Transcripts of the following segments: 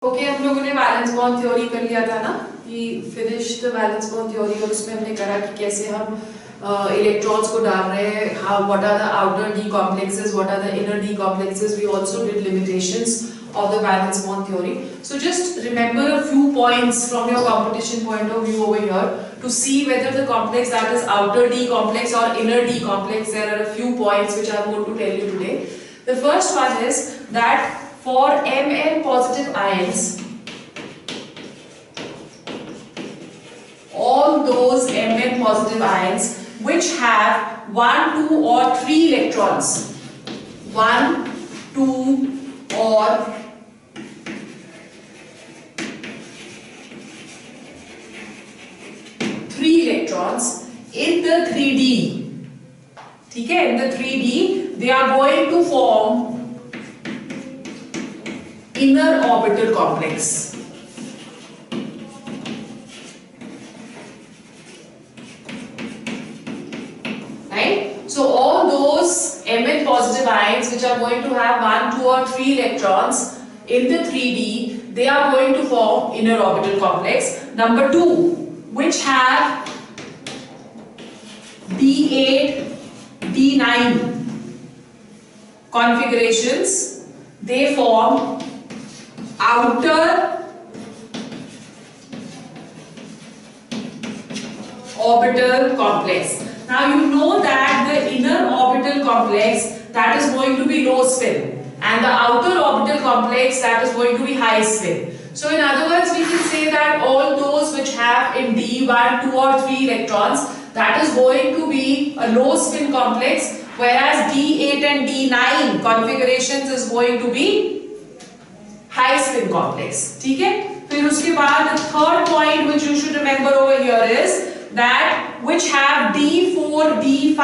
Okay हम लोगों ने वैलेंस बॉन्ड थ्योरी कर लिया था ना कि finish the valence bond theory और उसमें हमने करा कि कैसे हम इलेक्ट्रॉन्स को डाल रहे हैं how what are the outer d complexes what are the inner d complexes we also did limitations of the valence bond theory. So just remember a few points from your competition point of view over here to see whether the complex that is outer D complex or inner D complex. There are a few points which I am going to tell you today. The first one is that for Mn positive ions, all those Mn positive ions which have 1, 2 or 3 electrons, 1, 2 or 3 electrons in the 3D, ठीक है, in the 3D they are going to form inner orbital complex. Right? So all those Mn positive ions which are going to have 1, 2 or 3 electrons in the 3D, they are going to form inner orbital complex. Number 2, which have D8, D9 configurations, they form outer orbital complex. Now you know that the inner orbital complex that is going to be low spin and the outer orbital complex that is going to be high spin. So in other words we can say that all those which have in D 1, 2 or 3 electrons, that is going to be a low spin complex, whereas D8 and D9 configurations is going to be high spin complex. ठीक है? फिर उसके बाद the third point which you should remember over here is that which have D4, D5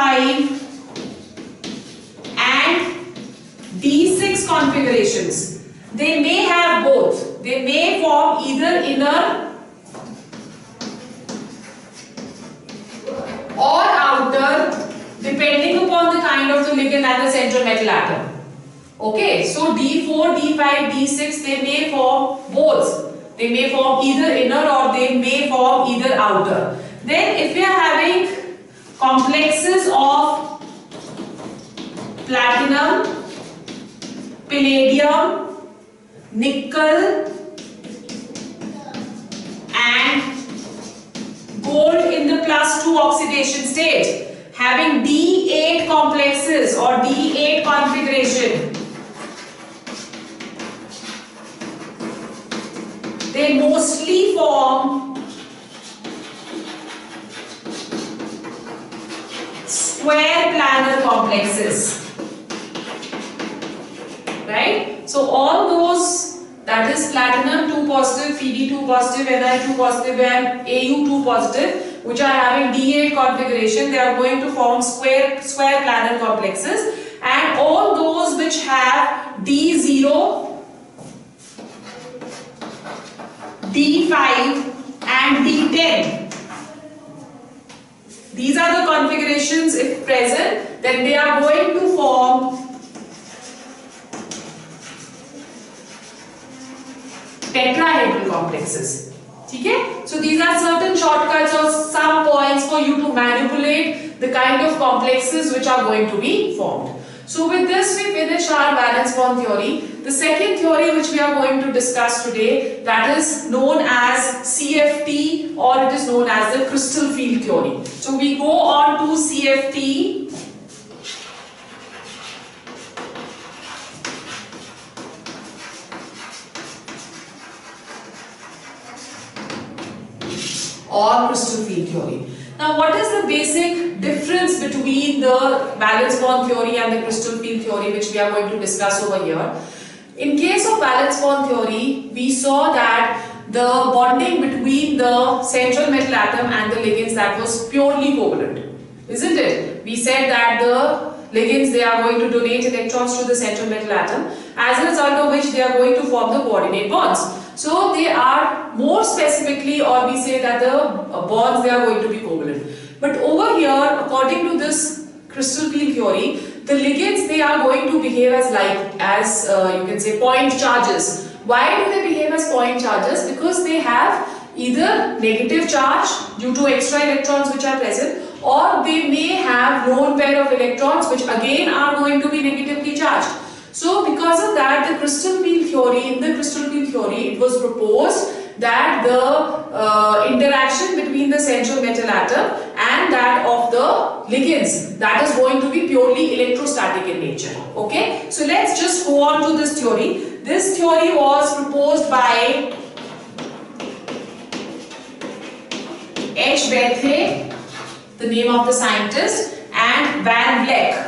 and D6 configurations. They may have both. They may form either inner or outer depending upon the kind of the ligand and the central metal atom. Okay, so D4, D5, D6 they may form both. They may form either inner or they may form either outer. Then if we are having complexes of platinum, palladium, nickel and gold in the +2 oxidation state, having D8 complexes or D8 configuration, they mostly form square planar complexes, right? So all those, that is platinum 2 positive, Pd2 positive, Ni2 positive and Au2 positive, which are having D8 configuration, they are going to form square planar complexes, and all those which have D0, D5 and D10, these are the configurations if present, then they are going to form tetrahedral complexes. ठीक है? So these are certain shortcuts or some points for you to manipulate the kind of complexes which are going to be formed. So with this we finish our valence bond theory. The second theory which we are going to discuss today, that is known as CFT or it is known as the crystal field theory. So we go on to CFT. Or crystal field theory. Now what is the basic difference between the valence bond theory and the crystal field theory which we are going to discuss over here? In case of valence bond theory, we saw that the bonding between the central metal atom and the ligands, that was purely covalent, isn't it? We said that the ligands, they are going to donate electrons to the central metal atom, as a result of which they are going to form the coordinate bonds. So they are more specifically, or we say that the bonds, they are going to be covalent. But over here, according to this crystal field theory, the ligands, they are going to behave as you can say point charges. Why do they behave behave as point charges because they have either negative charge due to extra electrons which are present, or they may have lone pair of electrons which again are going to be negatively charged. So because of that, in the crystal field theory, it was proposed that the interaction between the central metal atom and that of the ligands, that is going to be purely electrostatic in nature. Okay, so let's just go on to this theory. This theory was proposed by H. Bethe, the name of the scientist, and Van Vleck.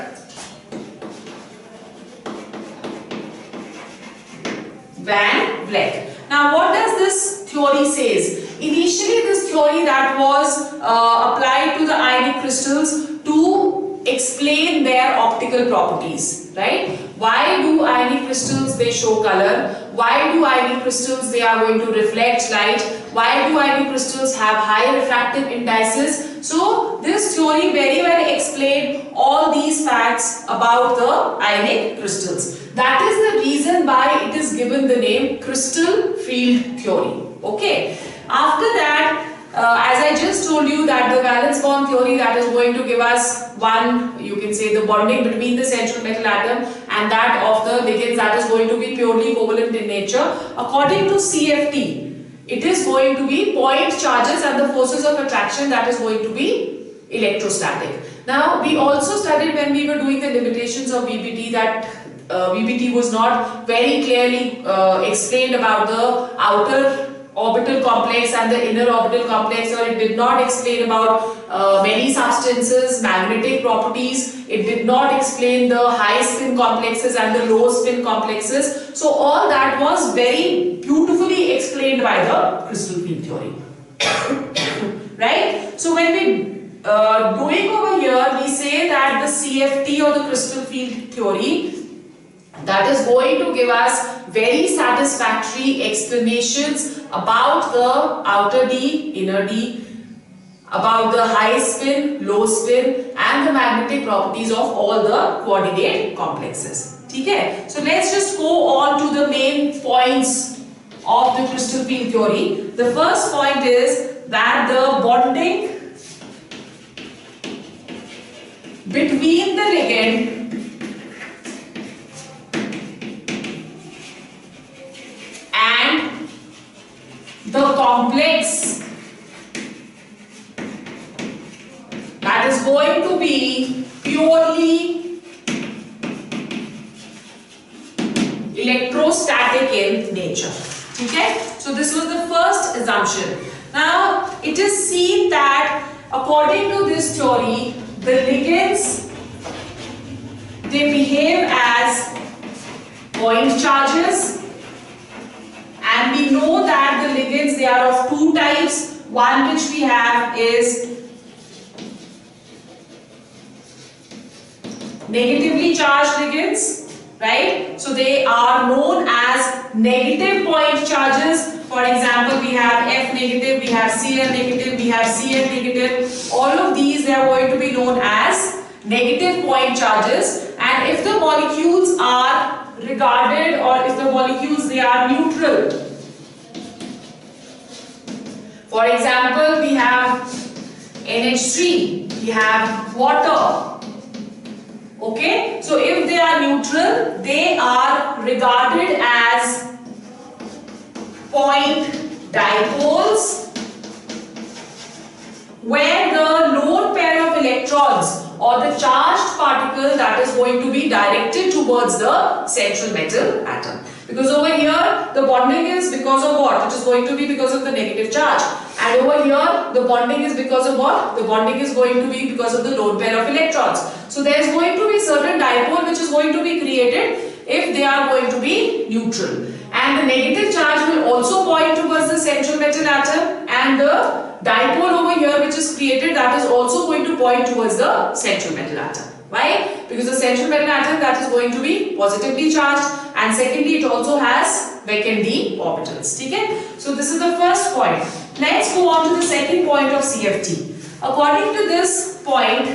Van Vleck. Now what does this theory says? Initially this theory that was applied to the ionic crystals to explain their optical properties, right? Why do ionic crystals they show color? Why do ionic crystals they are going to reflect light? Why do ionic crystals have high refractive indices? So this theory very well explained all these facts about the ionic crystals. That is the reason why it is given the name crystal field theory. Okay. After that, as I just told you that the valence bond theory that is going to give us one, you can say the bonding between the central metal atom and that of the ligands that is going to be purely covalent in nature. According to CFT, it is going to be point charges and the forces of attraction that is going to be electrostatic. Now we also studied when we were doing the limitations of VBT that VBT was not very clearly explained about the outer orbital complex and the inner orbital complex, or it did not explain about many substances, magnetic properties. It did not explain the high spin complexes and the low spin complexes. So all that was very beautifully explained by the crystal field theory. Right? So when we doing over here, we say that the CFT or the crystal field theory that is going to give us very satisfactory explanations about the outer D, inner D, about the high spin, low spin and the magnetic properties of all the coordinate complexes. Okay? So let's just go on to the main points of the crystal field theory. The first point is that the bonding between the ligand and the complex that is going to be purely electrostatic in nature. Okay? So this was the first assumption. Now it is seen that according to this theory, the ligands they behave as point charges. And we know that the ligands they are of two types. One which we have is negatively charged ligands, right? So they are known as negative point charges. For example, we have F negative, we have Cl negative, we have Cl negative. All of these they are going to be known as negative point charges. And if the molecules are regarded, or if the molecules they are neutral, for example we have NH3, we have water. Okay, so if they are neutral, they are regarded as point dipoles, where the lone pair of electrons or the charged particle that is going to be directed towards the central metal atom. Because over here the bonding is because of what? It is going to be because of the negative charge. And over here the bonding is because of what? The bonding is going to be because of the lone pair of electrons. So there is going to be certain dipole which is going to be created if they are going to be neutral. And the negative charge will also point towards the central metal atom, and the dipole over here which is created, that is also going to point towards the central metal atom. Why? Because the central metal atom that is going to be positively charged, and secondly it also has vacant d orbitals. Okay? So this is the first point. Let's go on to the second point of CFT. According to this point,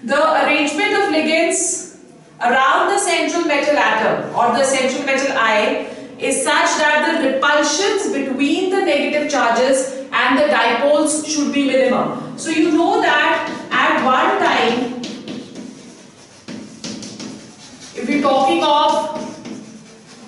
the arrangement of ligands around the central metal atom or the central metal ion is such that the repulsions between the negative charges and the dipoles should be minimum. So you know that at one time, if we're talking of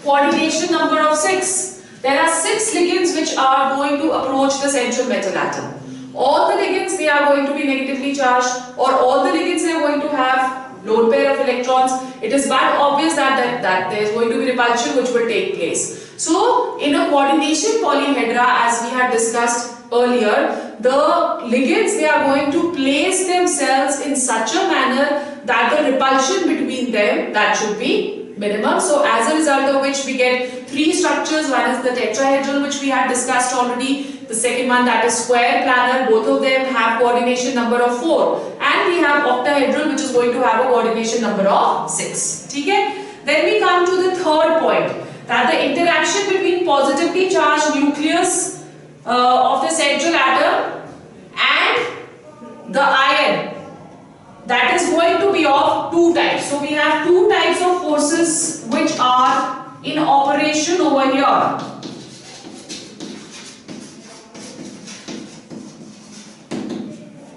coordination number of 6, there are 6 ligands which are going to approach the central metal atom. All the ligands, they are going to be negatively charged, or all the ligands, they are going to have lone pair of electrons. It is but obvious that there is going to be repulsion which will take place. So in a coordination polyhedra, as we had discussed earlier, the ligands, they are going to place themselves in such a manner that the repulsion between them, that should be minimum. So as a result of which we get 3 structures. One is the tetrahedral, which we had discussed already. The second one, that is square planar, both of them have coordination number of 4. And we have octahedral, which is going to have a coordination number of 6. Okay? Then we come to the third point, that the interaction between positively charged nucleus of the central atom and the ion, that is going to be of 2 types. So we have 2 types of forces which are in operation over here.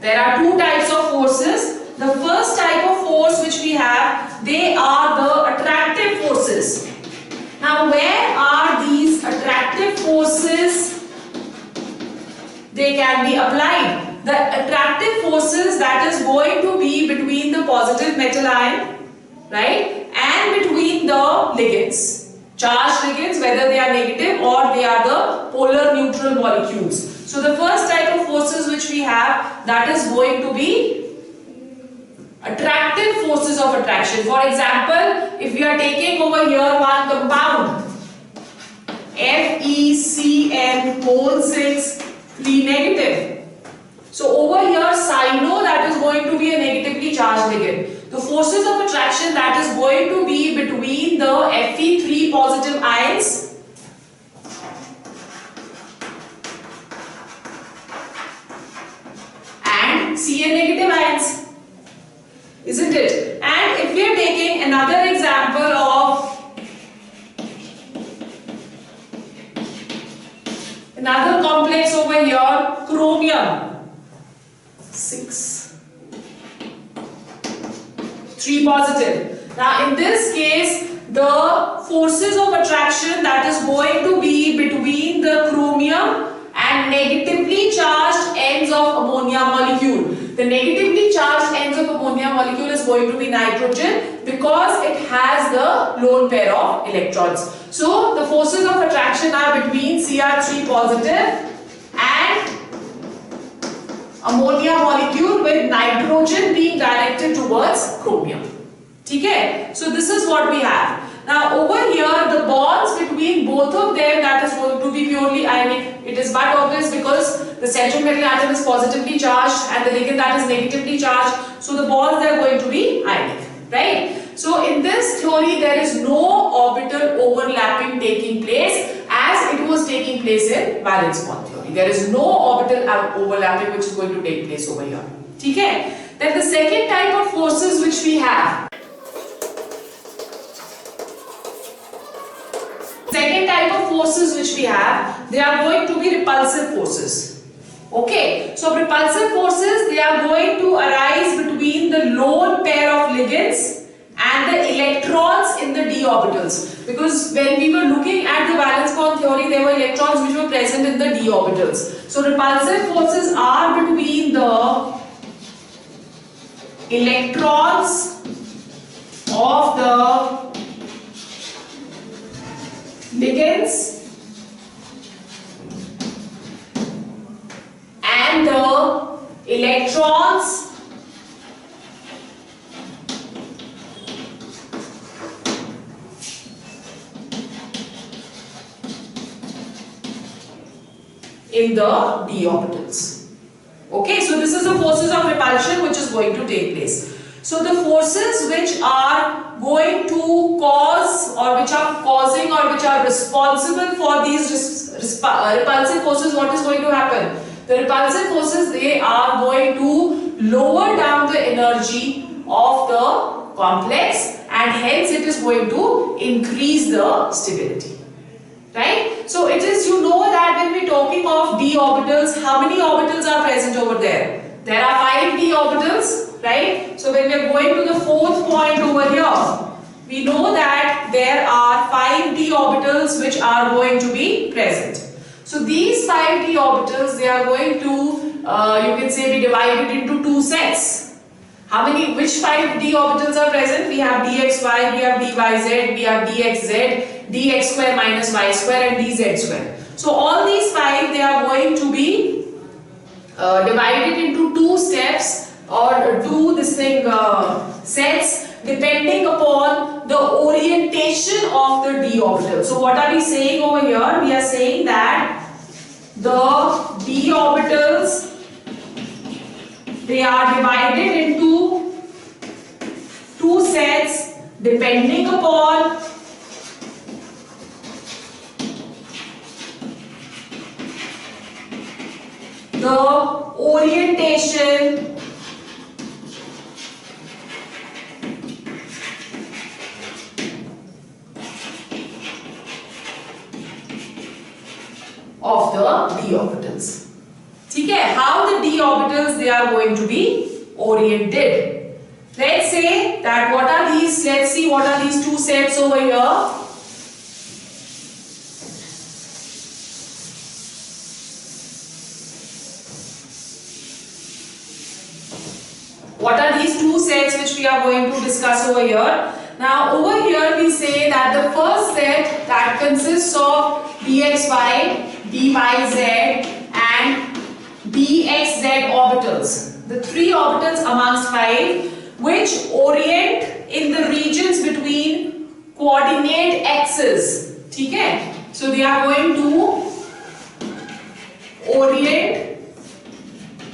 There are 2 types of forces. The first type of force which we have, they are the attractive forces. Now where are these attractive forces? They can be applied. The attractive forces, that is going to be between the positive metal ion, right, and between the ligands. Charged ligands, whether they are negative or they are the polar neutral molecules. So the first type of forces which we have, that is going to be attractive forces of attraction. For example, if we are taking over here one compound, FeCN whole 6 3 negative. So over here cyno, that is going to be a negatively charged ligand. The forces of attraction, that is going to be between the Fe3 positive ions and Cn negative ions, isn't it? And if we are taking another example of another complex over here, chromium 6 3 positive. Now in this case, the forces of attraction, that is going to be between the chromium and negatively charged ends of ammonia molecule. The negatively charged ends of ammonia molecule is going to be nitrogen because it has the lone pair of electrons. So the forces of attraction are between Cr3 positive and ammonia molecule with nitrogen being directed towards chromium. Okay? So this is what we have. Now over here, the bonds between both of them, that is going to be purely ionic. It is but obvious because the central metal atom is positively charged and the ligand, that is negatively charged. So the bonds, they are going to be ionic, right? So in this theory, there is no orbital overlapping taking place as it was taking place in valence bond theory. There is no orbital overlapping which is going to take place over here. Okay? Then the second type of forces which we have. Second type of forces which we have, they are going to be repulsive forces. Okay? So repulsive forces, they are going to arise between the lone pair of ligands and the electrons in the d orbitals, because when we were looking at the valence bond theory, there were electrons which were present in the d orbitals. So repulsive forces are between the electrons of the ligands and the electrons in the d orbitals. Okay, so this is the forces of repulsion which is going to take place. So the forces which are going to cause or which are causing or which are responsible for these repulsive forces, what is going to happen? The repulsive forces, they are going to lower down the energy of the complex and hence it is going to increase the stability. right? So it is, you know that when we're talking of d orbitals, how many orbitals are present over there? There are 5 d orbitals, right? So when we are going to the fourth point over here, we know that there are 5 d orbitals which are going to be present. So these 5 d orbitals, they are going to, you can say, be divided into 2 sets. How many, which 5 d orbitals are present? We have dxy, we have dyz, we have dxz, dx square minus y square and dz square. So all these 5, they are going to be divided into 2 steps or 2 sets depending upon the orientation of the d orbital. So what are we saying over here? We are saying that the d orbitals, they are divided into 2 sets depending upon the orientation of the d orbitals. ठीक है? How the d orbitals, they are going to be oriented. Let's say that what are these, let's see what are these 2 sets over here. What are these 2 sets which we are going to discuss over here? Now over here we say that the first set that consists of dxy, dyz and dxz orbitals. The 3 orbitals amongst 5 which orient in the regions between coordinate axes. ठीक है? So they are going to orient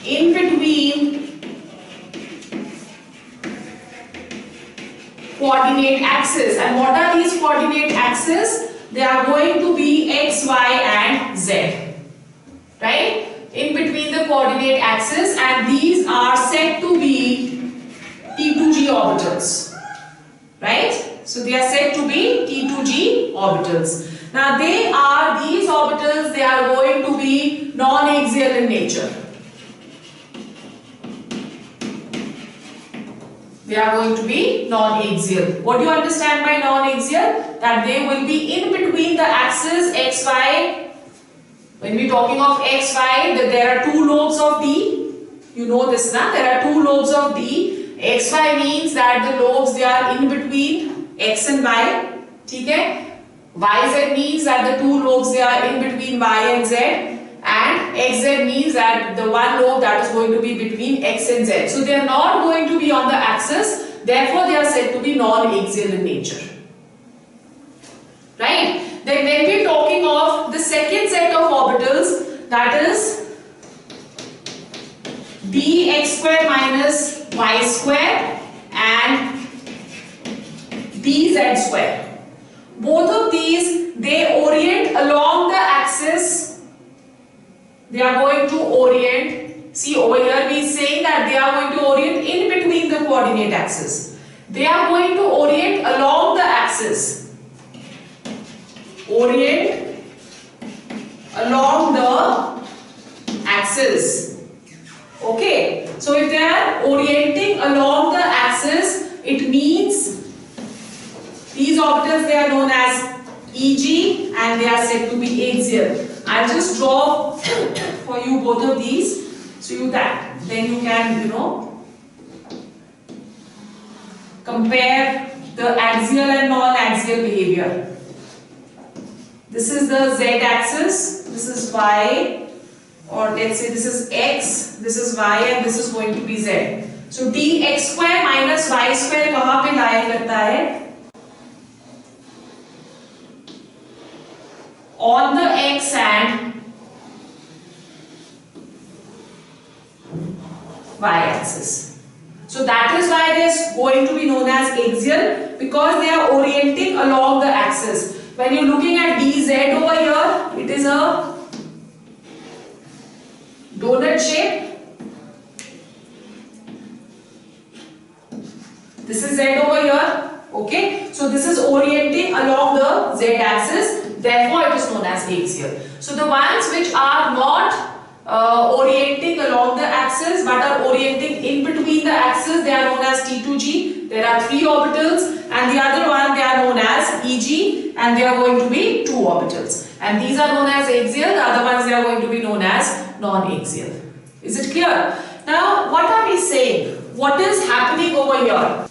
in between coordinate axes. And what are these coordinate axes? They are going to be x, y and z, right? In between the coordinate axes, and these are said to be T2G orbitals, right? So they are said to be T2G orbitals. Now these orbitals, they are going to be non-axial in nature. They are going to be non-axial. What do you understand by non-axial? That they will be in between the axis x, y. When we are talking of x, y, that there are 2 lobes of D. You know this, na? There are 2 lobes of D. X, y means that the lobes, they are in between x and y. Okay? Y, z means that the 2 lobes, they are in between y and z. And xz means that the 1 lobe that is going to be between x and z. So they are not going to be on the axis. Therefore, they are said to be non-axial in nature. Right? Then when we are talking of the second set of orbitals, that is dx square minus y square and dz square. Both of these, they orient along the axis. They are going to orient, see over here we is saying that they are going to orient in between the coordinate axis. They are going to orient along the axis. Orient along the axis. Okay. So if they are orienting along the axis, it means these orbitals, they are known as EG and they are said to be axial. I'll just draw for you both of these, so that then you can, compare the axial and non-axial behavior. This is the z axis, this is y, or let's say this is x, this is y and this is going to be z. So dx square minus y square कहाँ पे lie करता है? On the x and y axis. So that is why it is going to be known as axial, because they are orienting along the axis. When you are looking at dz over here, it is a donut shape. This is z over here. Okay. So this is orienting along the z axis. Therefore, it is known as axial. So the ones which are not orienting along the axis but are orienting in between the axis, they are known as T2G. There are 3 orbitals, and the other one they are known as EG, and they are going to be 2 orbitals. And these are known as axial, the other ones they are going to be known as non-axial. Is it clear? Now, what are we saying? What is happening over here?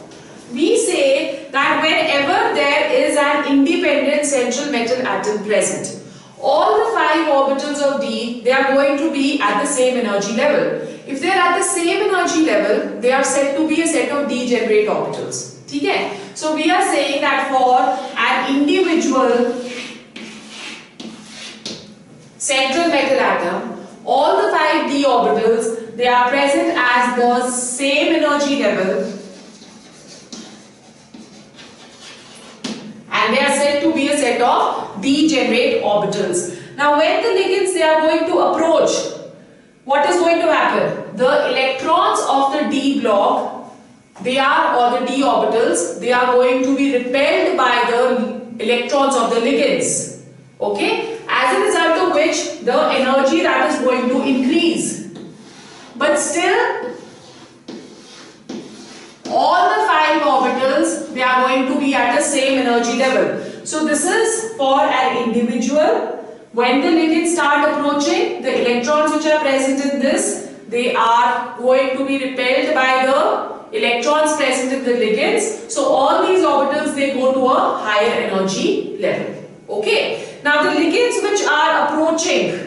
We say that whenever there is an independent central metal atom present, all the 5 orbitals of D, they are going to be at the same energy level. If they are at the same energy level, they are said to be a set of degenerate orbitals. Okay? So we are saying that for an individual central metal atom, all the 5 D orbitals, they are present as the same energy level, and they are said to be a set of degenerate orbitals. Now when the ligands they are going to approach, what is going to happen? The electrons of the D block, they are, or the D orbitals, they are going to be repelled by the electrons of the ligands. Okay? As a result of which the energy that is going to increase. But still, all the 5 orbitals, they are going to be at the same energy level. So this is for an individual. When the ligands start approaching, the electrons which are present in this, they are going to be repelled by the electrons present in the ligands. So all these orbitals, they go to a higher energy level. Okay. Now the ligands which are approaching,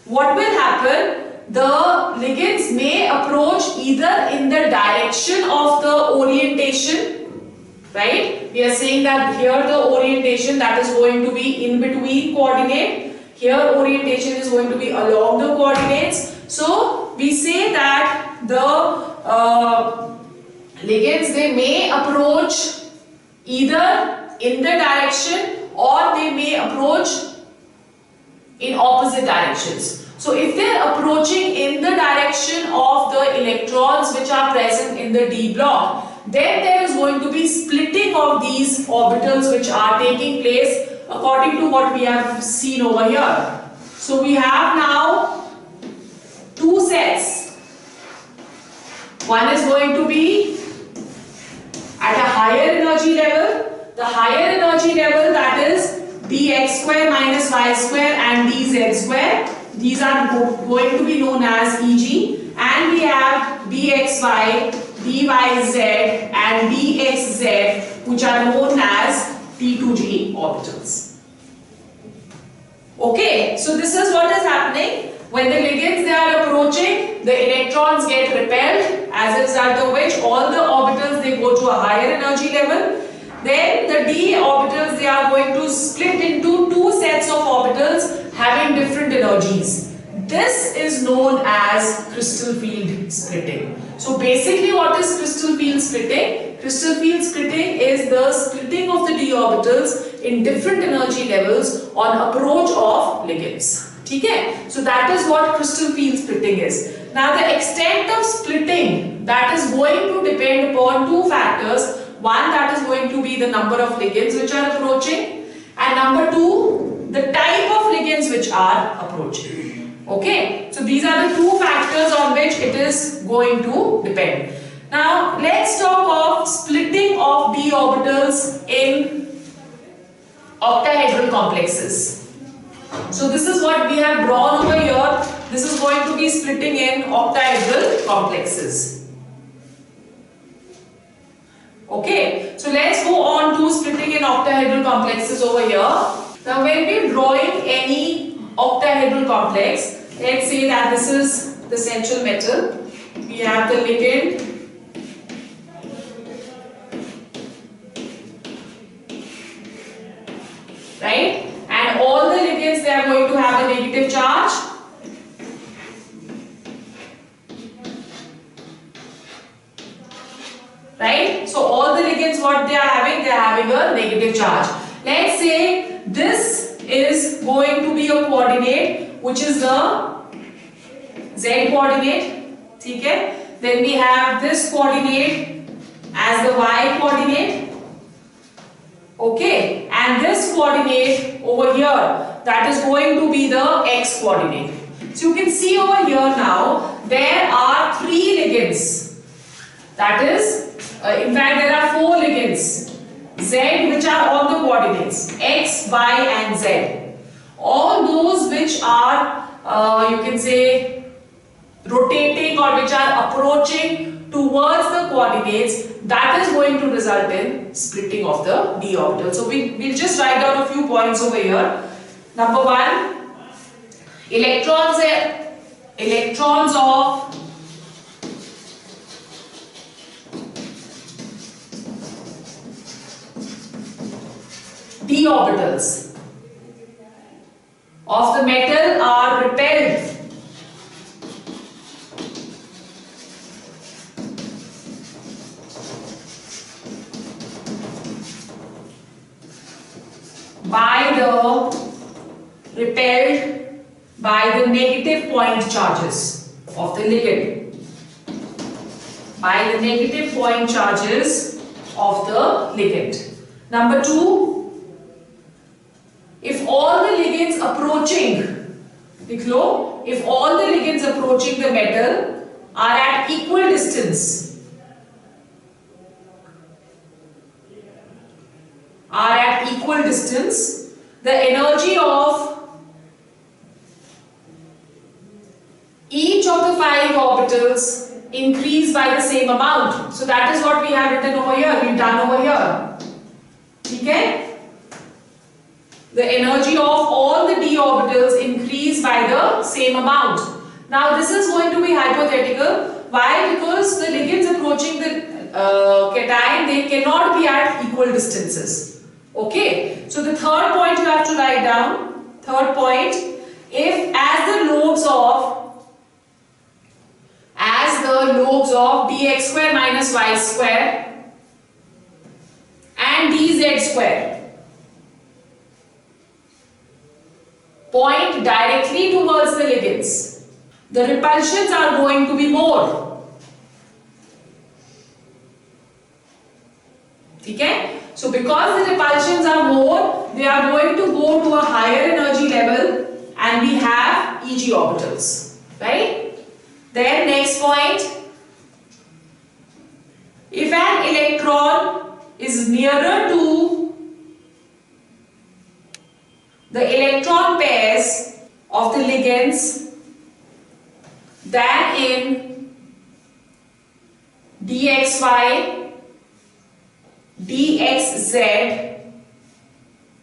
what will happen? The ligands may approach either in the direction of the orientation, right? We are saying that here the orientation that is going to be in between coordinate. Here orientation is going to be along the coordinates. So we say that the ligands, they may approach either in the direction or they may approach in opposite directions. So if they are approaching in the direction of the electrons which are present in the D block, then there is going to be splitting of these orbitals which are taking place according to what we have seen over here. So we have now 2 sets. One is going to be at a higher energy level. The higher energy level, that is dx square minus y square and dz square. These are going to be known as Eg, and we have dxy, dyz and dxz, which are known as T2G orbitals. Okay, so this is what is happening. When the ligands they are approaching, the electrons get repelled, as a result of which all the orbitals they go to a higher energy level. Then the D orbitals, they are going to split into 2 sets of orbitals having different energies. This is known as crystal field splitting. So basically what is crystal field splitting? Crystal field splitting is the splitting of the D orbitals in different energy levels on approach of ligands. Okay? So that is what crystal field splitting is. Now the extent of splitting, that is going to depend upon 2 factors. One, that is going to be the number of ligands which are approaching, and number 2, the type of ligands which are approaching. Okay, so these are the 2 factors on which it is going to depend. Now let's talk of splitting of D orbitals in octahedral complexes. So this is what we have drawn over here. This is going to be splitting in octahedral complexes. Okay, so let's go on to splitting in octahedral complexes over here. Now when we are drawing any octahedral complex, let's say that this is the central metal. We have the ligand, right? And all the ligands, they are going to have a negative charge. Right? So all the ligands, what they are having a negative charge. Let's say this is going to be a coordinate which is the z coordinate. Okay? Then we have this coordinate as the y coordinate. Okay? And this coordinate over here, that is going to be the x coordinate. So you can see over here now, there are 3 ligands. That is, in fact there are 4 ligands. Z which are on the coordinates x, y and z. All those which are, you can say, rotating or which are approaching towards the coordinates, that is going to result in splitting of the d orbital. So we'll just write down a few points over here. Number 1, electrons of d orbitals of the metal are repelled by the negative point charges of the ligand. By the negative point charges of the ligand. Number 2, if all the ligands approaching, if all the ligands approaching the metal are at equal distance, the energy of each of the 5 orbitals increase by the same amount. So that is what we have written over here, we've done over here. Okay? The energy of all the d orbitals increase by the same amount. Now this is going to be hypothetical. Why? Because the ligands approaching the cation, they cannot be at equal distances. Okay, so the third point you have to write down. Third point, if as the lobes of dx square minus y square and dz square point directly towards the ligands, the repulsions are going to be more. Okay? So because the repulsions are more, they are going to go to a higher energy level and we have Eg orbitals. Right? Then next point, if an electron is nearer to the electron pairs of the ligands than in dxy, dxz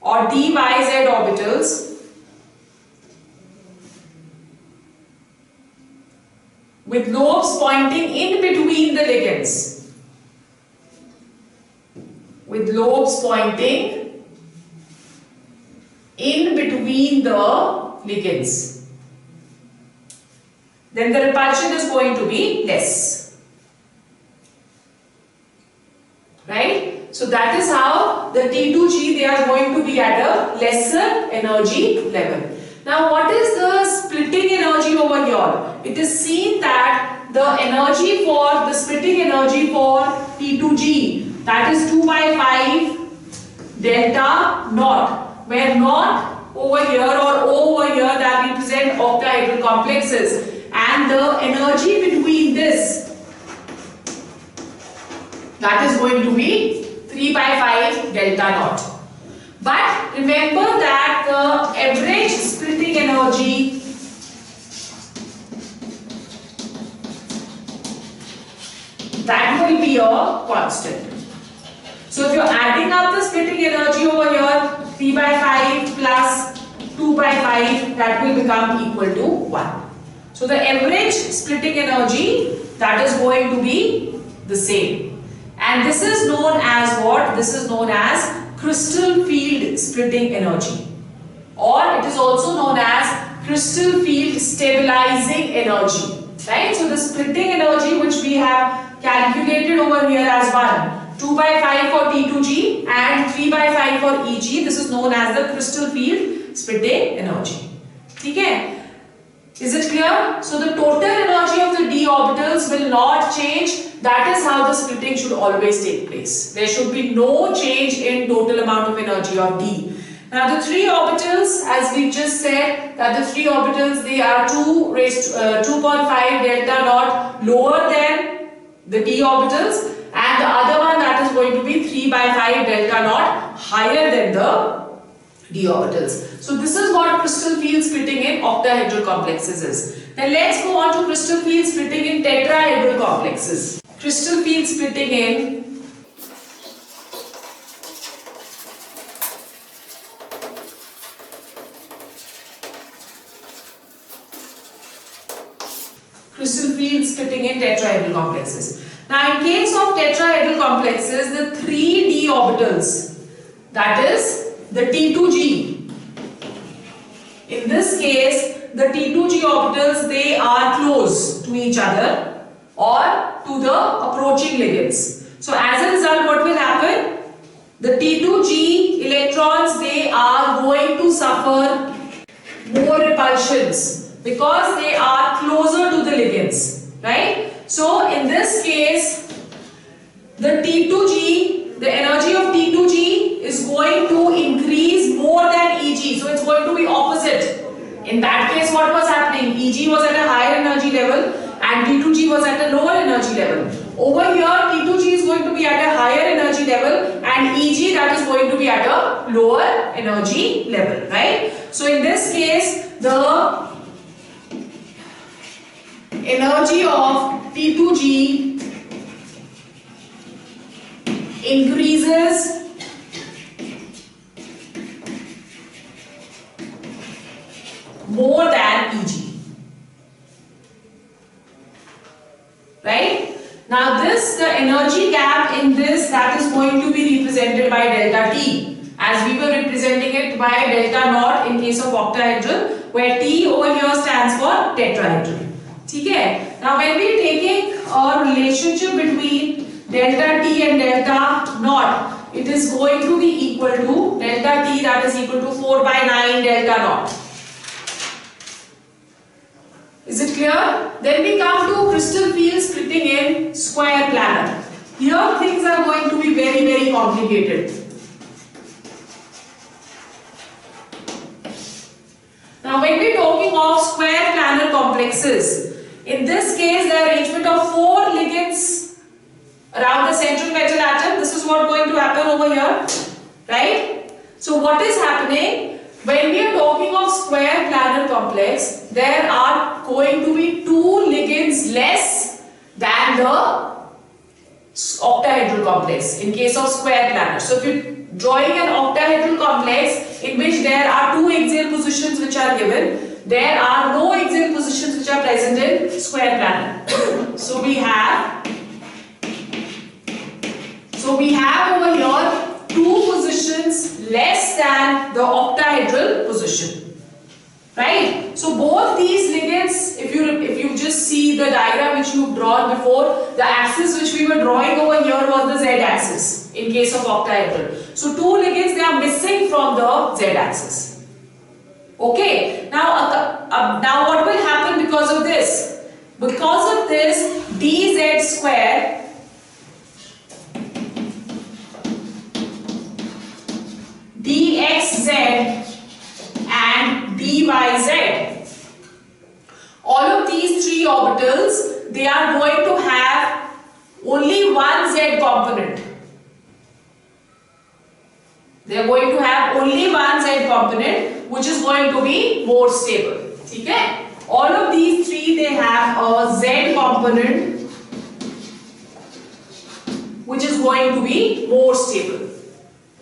or dyz orbitals, with lobes pointing in between the ligands, then the repulsion is going to be less. Right? So that is how the T2G, they are going to be at a lesser energy level. Now what is the splitting energy over here? It is seen that the energy for the splitting energy for T2G, that is 2 by 5 delta naught, where naught over here or over here that represent octahedral complexes, and the energy between this, that is going to be 3 by 5 delta naught. But remember that the average splitting energy that will be a constant. So if you are adding up the splitting energy over here, 3 by 5 plus 2 by 5, that will become equal to 1. So the average splitting energy, that is going to be the same. And this is known as what? This is known as crystal field splitting energy, or it is also known as crystal field stabilizing energy. Right? So the splitting energy which we have calculated over here as 1, 2 by 5 for T2G and 3 by 5 for EG, this is known as the crystal field splitting energy. Okay? Is it clear? So the total energy of the d orbitals will not change. That is how the splitting should always take place. There should be no change in total amount of energy of d. Now the three orbitals, as we just said, that the three orbitals, they are 2.5 delta naught lower than the d orbitals, and the other one, that is going to be 3/5 delta naught higher than the d orbitals. So this is what crystal field splitting in octahedral complexes is. Now let's go on to crystal field splitting in tetrahedral complexes. Crystal field splitting in tetrahedral complexes. Now in case of tetrahedral complexes, the 3d orbitals, that is the T2g. In this case, the T2g orbitals, they are close to each other or to the approaching ligands. So as a result, what will happen? The T2g electrons, they are going to suffer more repulsions because they are closer to the ligands, right? So in this case, the T2g, the energy of T2g is going to increase more than Eg. So it's going to be opposite. In that case, what was happening? Eg was at a higher energy level and T2g was at a lower energy level. Over here, T2g is going to be at a higher energy level and Eg, that is going to be at a lower energy level, right? So in this case, the energy of T2g increases more than Eg, right? Now this, the energy gap in this, that is going to be represented by delta T, as we were representing it by delta naught in case of octahedral, where T over here stands for tetrahedral. Okay? Now when we are taking a relationship between delta T and delta naught, it is going to be equal to delta T, that is equal to 4/9 delta naught. Is it clear? Then we come to crystal field splitting in square planar. Here things are going to be very, very complicated. Now when we are talking of square planar complexes, in this case the arrangement of 4 ligands around the central metal atom, this is what is going to happen over here, right? So what is happening? When we are talking of square planar complex, there are going to be 2 ligands less than the octahedral complex in case of square planar. So if you are drawing an octahedral complex in which there are 2 axial positions which are given, there are no axial positions which are present in square planar. So we have over here 2 positions less than the octahedral position, right? So both these ligands, if you just see the diagram which you have drawn before, the axis which we were drawing over here was the z axis in case of octahedral. So 2 ligands, they are missing from the z axis. Okay, now what will happen because of this? Because of this, dz square dxz and dyz, all of these 3 orbitals, they are going to have only one z component. They are going to have only one z component, which is going to be more stable. Okay? All of these 3, they have a z component which is going to be more stable.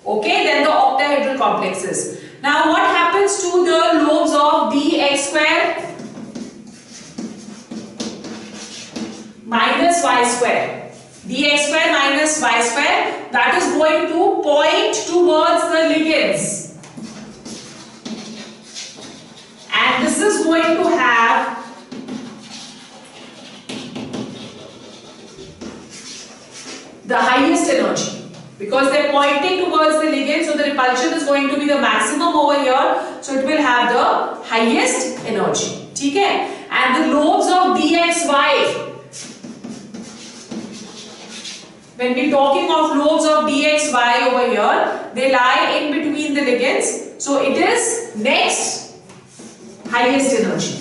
Okay, then the octahedral complexes. Now what happens to the lobes of dx square minus y square? Dx square minus y square, that is going to point towards the ligands. And this is going to have the highest energy. Because they are pointing towards the ligand, so the repulsion is going to be the maximum over here. So it will have the highest energy. Okay? And the lobes of dxy, when we are talking of lobes of dxy over here, they lie in between between the ligands. So it is next highest energy.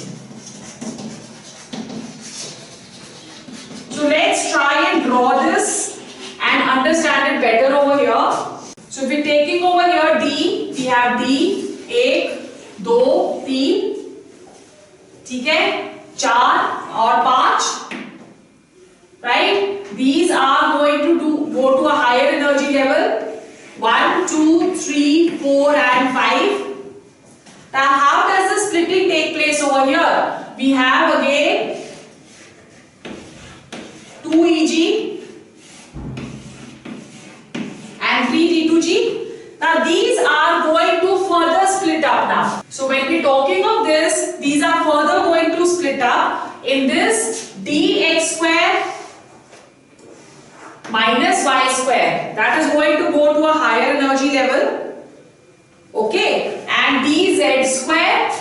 So let's try and draw this and understand it better over here. So if we're taking over here D, we have D 1, 2, 3, ठीक है, 4 और 5, right? These are going to go to a higher energy level. 1, 2, 3, 4 and 5. Now how does the splitting take place over here? We have again 2 Eg and 3 T2G. Now these are going to further split up now. So when we're talking of this, these are further going to split up in this dx square minus y square. That is going to go to a higher energy level. Okay, and dz square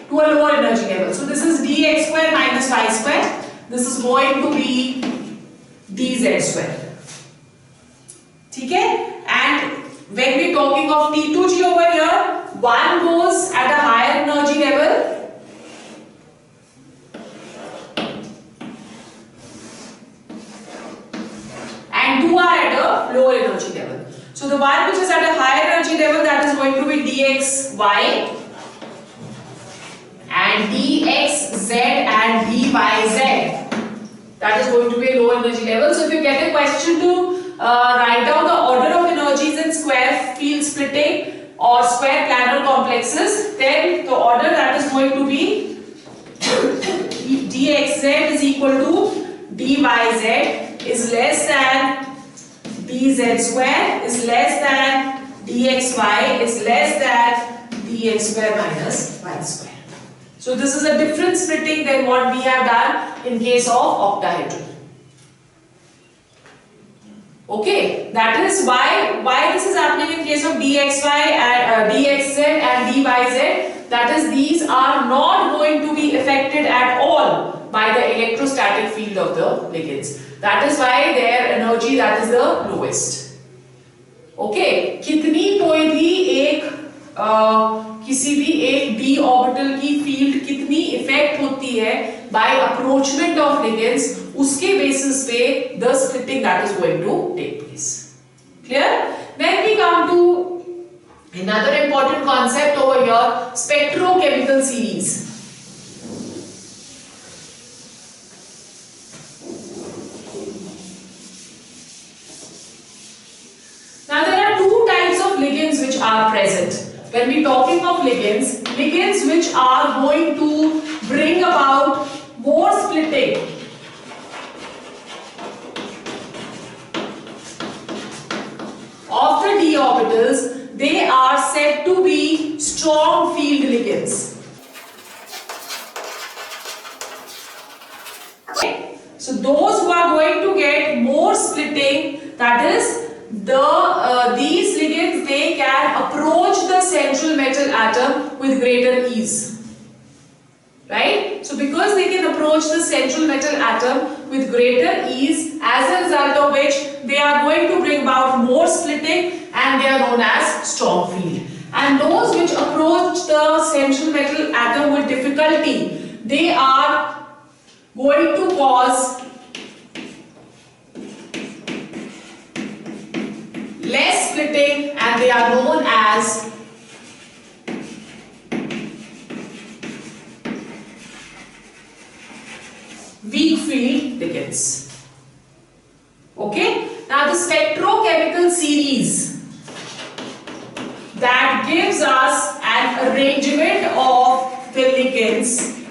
to a lower energy level. So this is dx square minus y square. This is going to be dz square. ठीक है? And when we talking of T2G over here, one goes at a higher energy level and two are at a lower energy level. So the one which is at a higher energy level, that is going to be dxy and dxz and dyz. That is going to be a lower energy level. So if you get a question to write down the order of energies in square field splitting or square planar complexes, then the order that is going to be dxz is equal to dyz is less than dz square is less than dxy is less than dx square minus y square. So this is a different splitting than what we have done in case of octahedral. Okay, that is why this is happening in case of dxy and dxz and dyz. That is, these are not going to be affected at all by the electrostatic field of the ligands. That is why their energy, that is the lowest. Okay, कितनी कोई भी एक किसी भी एक d orbital की field कितनी effect होती है by approachment of ligands, उसके basis पे the splitting that is going to take place. Clear? Then we come to another important concept over here, spectrochemical series. Now there are two types of ligands which are present. When we talking of ligands which are going to bring about more splitting of the d orbitals, they are said to be strong field ligands. Okay. So those who are going to get more splitting, that is these ligands, they can approach the central metal atom with greater ease, right? So because they can approach the central metal atom with greater ease, as a result of which they are going to bring about more splitting, and they are known as strong field. And those which approach the central metal atom with difficulty, they are going to cause less splitting, and they are known as weak field ligands. Okay, now the spectrochemical series that gives us an arrangement of the ligands.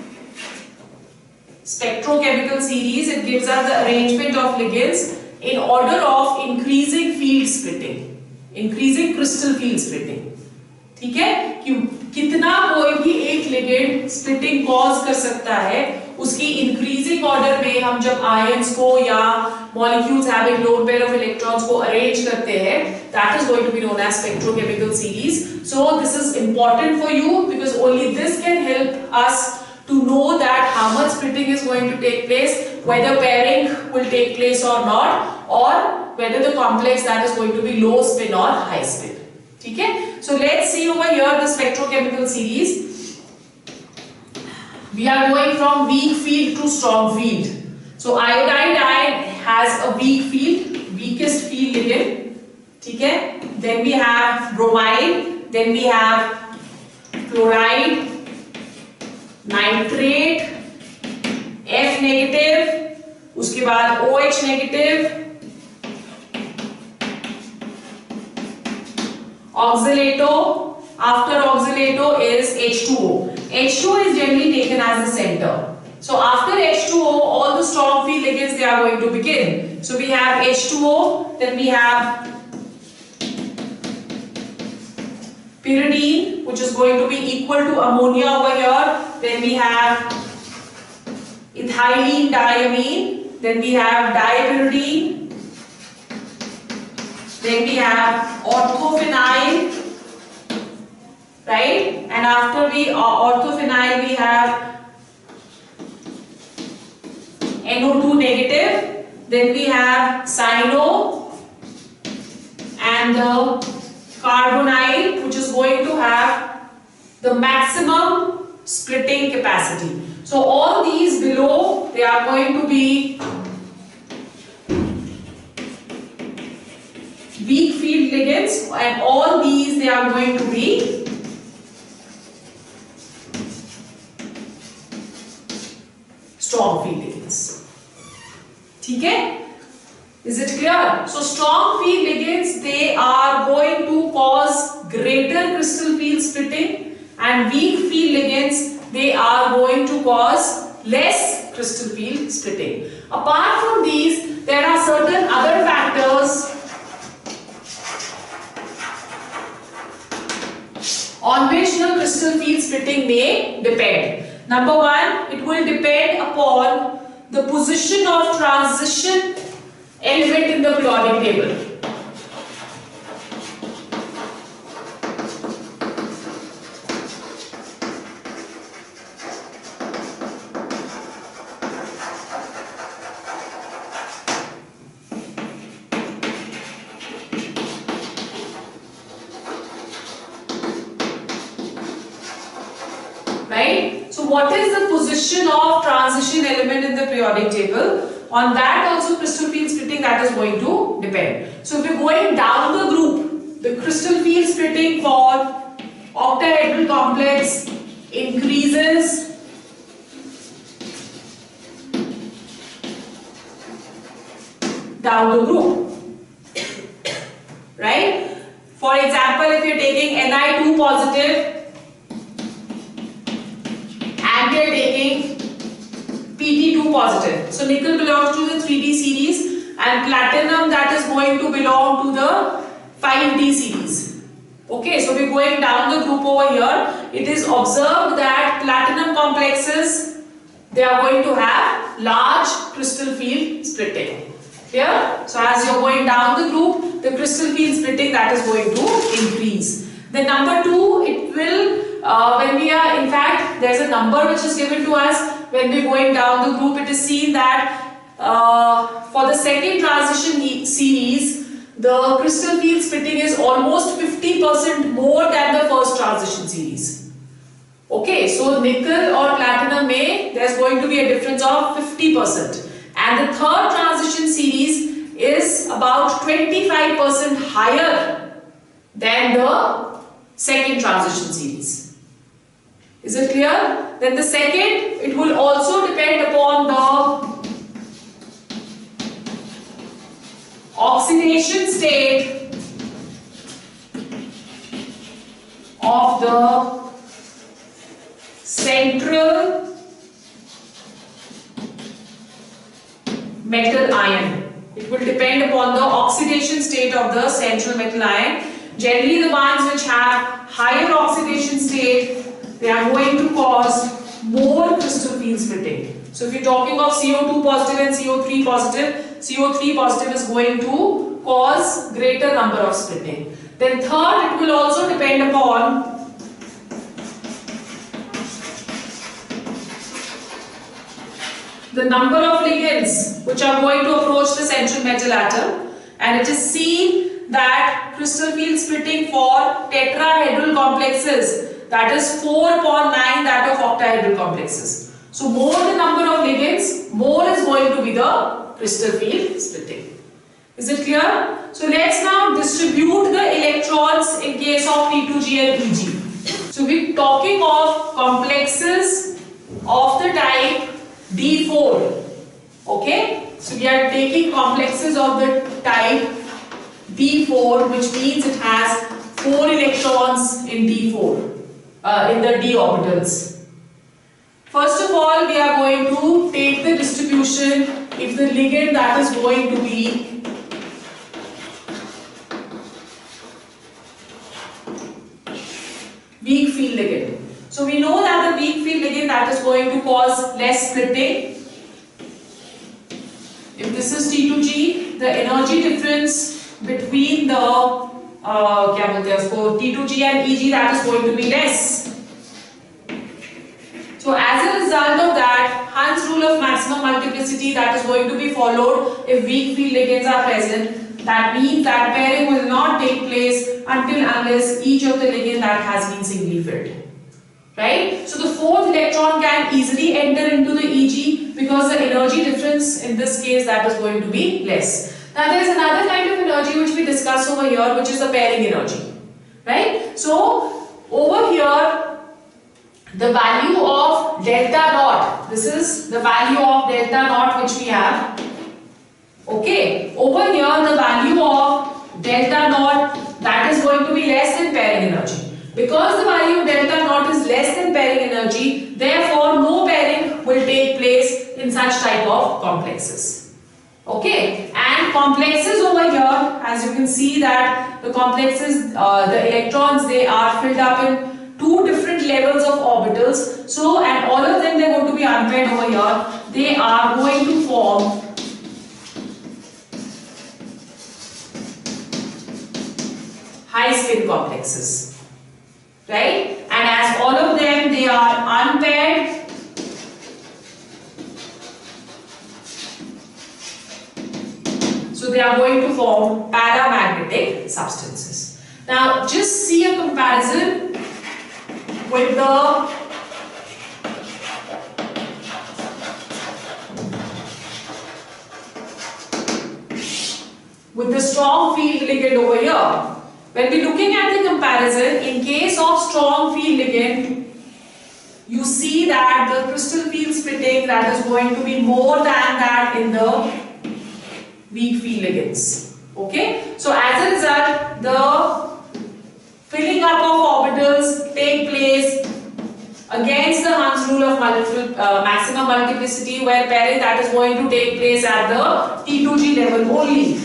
Spectrochemical series, it gives us the arrangement of ligands in order of increasing field splitting, increasing crystal field splitting. ठीक है, कि कितना कोई भी एक ligand splitting cause कर सकता है, उसकी इंक्रीजिंग ऑर्डर में हम जब आयंस को या molecules having lone pair of electrons को अरेंज करते हैं, that is going to be known as spectrochemical series. So this is important for you because only this can help us to know that how much splitting is going to take place, whether pairing will take place or not, or whether the complex that is going to be low spin or high spin. Okay? So let's see over here the spectrochemical series. We are going from weak field to strong field. So iodide has a weak field, weakest field ligand. Okay? Then we have bromide, then we have chloride, nitrate, F negative, उसके बाद OH negative, oxalato, after oxalato is H2O. H2O is generally taken as the center. So after H2O, all the strong field ligands they are going to begin. So we have H2O, then we have pyridine, which is going to be equal to ammonia over here. Then we have ethylene diamine. Then we have dipyridine. Then we have orthophenyl, right? And after orthophenyl, we have NO2 negative. Then we have cyano and the carbonyl, which is going to have the maximum splitting capacity. So all these below, they are going to be weak field ligands, and all these they are going to be strong field ligands. Okay? Is it clear? So strong field ligands, they are going to cause greater crystal field splitting, and weak field ligands, they are going to cause less crystal field splitting. Apart from these, there are certain other factors on which the crystal field splitting may depend. Number one, it will depend upon the position of transition element in the periodic table. Right? So what is the position of transition element in the periodic table? On that also crystal field splitting that is going to depend. So if you're going down the group, the crystal field splitting for octahedral complex increases down the group. Right? For example, if you're taking Ni2 positive and we are taking Pt2 positive. So nickel belongs to the 3D series and platinum that is going to belong to the 5D series. Okay, so we're going down the group over here. It is observed that platinum complexes, they are going to have large crystal field splitting. Clear? So as you're going down the group, the crystal field splitting that is going to increase. Then number two, it will when we are, in fact, there's a number which is given to us when we're going down the group. It is seen that for the second transition series, the crystal field splitting is almost 50% more than the first transition series. Okay, so nickel or platinum there's going to be a difference of 50%. And the third transition series is about 25% higher than the second transition series. Is it clear? Then the second, it will also depend upon the oxidation state of the central metal ion. It will depend upon the oxidation state of the central metal ion. Generally, the ones which have higher oxidation state, they are going to cause more crystal field splitting. So if you're talking of CO2 positive and CO3 positive, CO3 positive is going to cause greater number of splitting. Then third, it will also depend upon the number of ligands which are going to approach the central metal atom, and it is seen that crystal field splitting for tetrahedral complexes, that is 4 upon 9 that of octahedral complexes. So more the number of ligands, more is going to be the crystal field splitting. Is it clear? So let's now distribute the electrons in case of T2G and EG. So we're talking of complexes of the type D4. Okay? So we are taking complexes of the type D4, which means it has 4 electrons in D4, in the d orbitals. First of all, we are going to take the distribution if the ligand that is going to be weak field ligand. So we know that the weak field ligand that is going to cause less splitting. If this is T2G, the energy difference between the T2G and EG, that is going to be less. So as a result of that, Hund's rule of maximum multiplicity that is going to be followed if weak field ligands are present. That means that pairing will not take place until unless each of the ligand that has been singly filled. Right? So the 4th electron can easily enter into the EG because the energy difference in this case that is going to be less. Now there is another kind of energy which we discuss over here, which is the pairing energy. Right? So over here, the value of delta naught, this is the value of delta naught which we have. Okay, over here the value of delta naught, that is going to be less than pairing energy. Because the value of delta naught is less than pairing energy, therefore no pairing will take place in such type of complexes. Okay, and complexes over here, as you can see that the complexes, the electrons, they are filled up in 2 different levels of orbitals. So, and all of them, they are going to be unpaired over here. They are going to form high spin complexes. Right? And as all of them, they are unpaired. So they are going to form paramagnetic substances. Now just see a comparison with the strong field ligand over here. When we're looking at the comparison, in case of strong field ligand, you see that the crystal field splitting that is going to be more than that in the weak field ligands. Okay? So as a result, the filling up of orbitals take place against the Hund's rule of maximum multiplicity, where pairing that is going to take place at the T2G level only.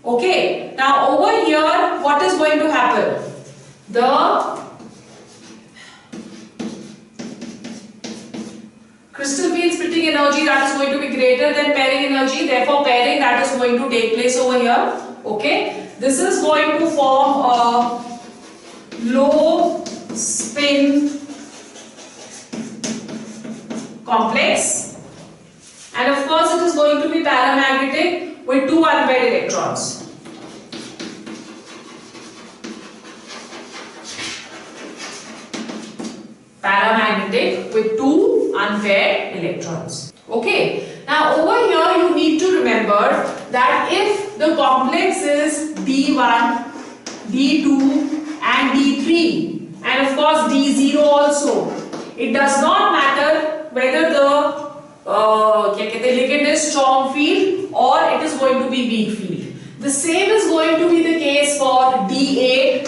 Okay, now over here, what is going to happen? The crystal field splitting energy that is going to be greater than pairing energy, therefore pairing that is going to take place over here. Okay, this is going to form a low spin complex, and of course it is going to be paramagnetic with 2 unpaired electrons. Paramagnetic with 2 unpaired electrons. Okay, now over here you need to remember that if the complex is D1, D2 and D3, and of course D0 also, it does not matter whether the ligand is strong field or it is going to be weak field. The same is going to be the case for D8,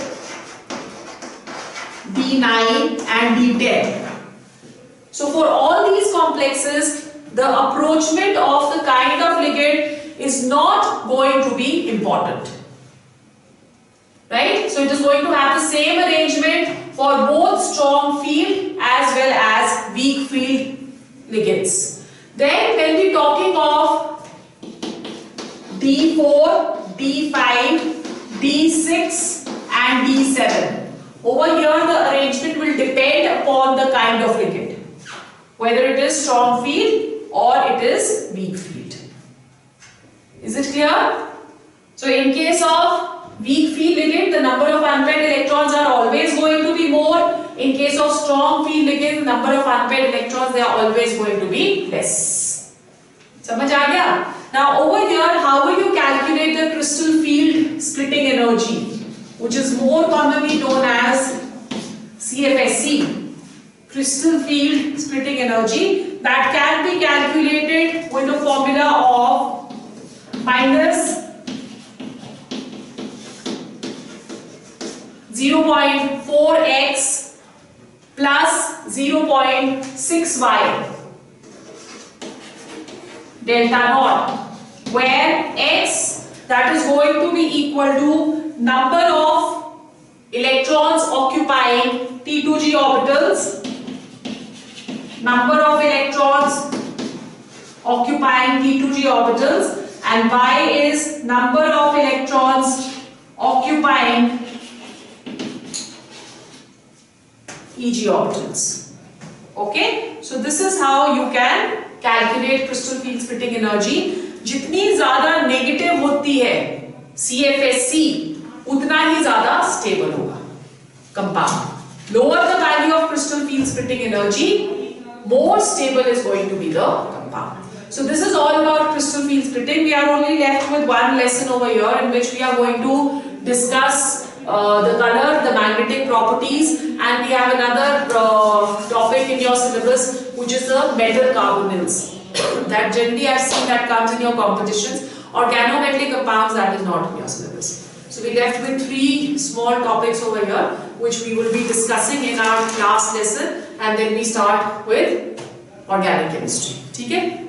D9 and D10. So for all these complexes, the approachment of the kind of ligand is not going to be important. Right? So it is going to have the same arrangement for both strong field as well as weak field ligands. Then when we are talking of D4, D5, D6 and D7, Over here the arrangement will depend upon the kind of ligand, whether it is strong field or it is weak field. Is it clear? So in case of weak field ligand, the number of unpaired electrons are always going to be more. In case of strong field ligand, the number of unpaired electrons, they are always going to be less. समझ आ गया? Now over here, how will you calculate the crystal field splitting energy, which is more commonly known as CFSE, crystal field splitting energy, that can be calculated with a formula of minus 0.4x plus 0.6y delta naught, where x, that is going to be equal to number of electrons occupying T2g orbitals, number of electrons occupying T2g orbitals, and y is number of electrons occupying EG orbitals. Okay, so this is how you can calculate crystal field splitting energy. जितनी ज्यादा negative होती है CFSE, उतना ही ज्यादा stable होगा compound. Lower the value of crystal field splitting energy, more stable is going to be the compound. So this is all about crystal field splitting. We are only left with one lesson over here in which we are going to discuss the color, the magnetic properties, and we have another topic in your syllabus which is the metal carbonyls. That generally I've seen that comes in your competitions. Organometallic compounds, that is not in your syllabus. So we left with 3 small topics over here which we will be discussing in our class lesson, and then we start with organic chemistry. Okay?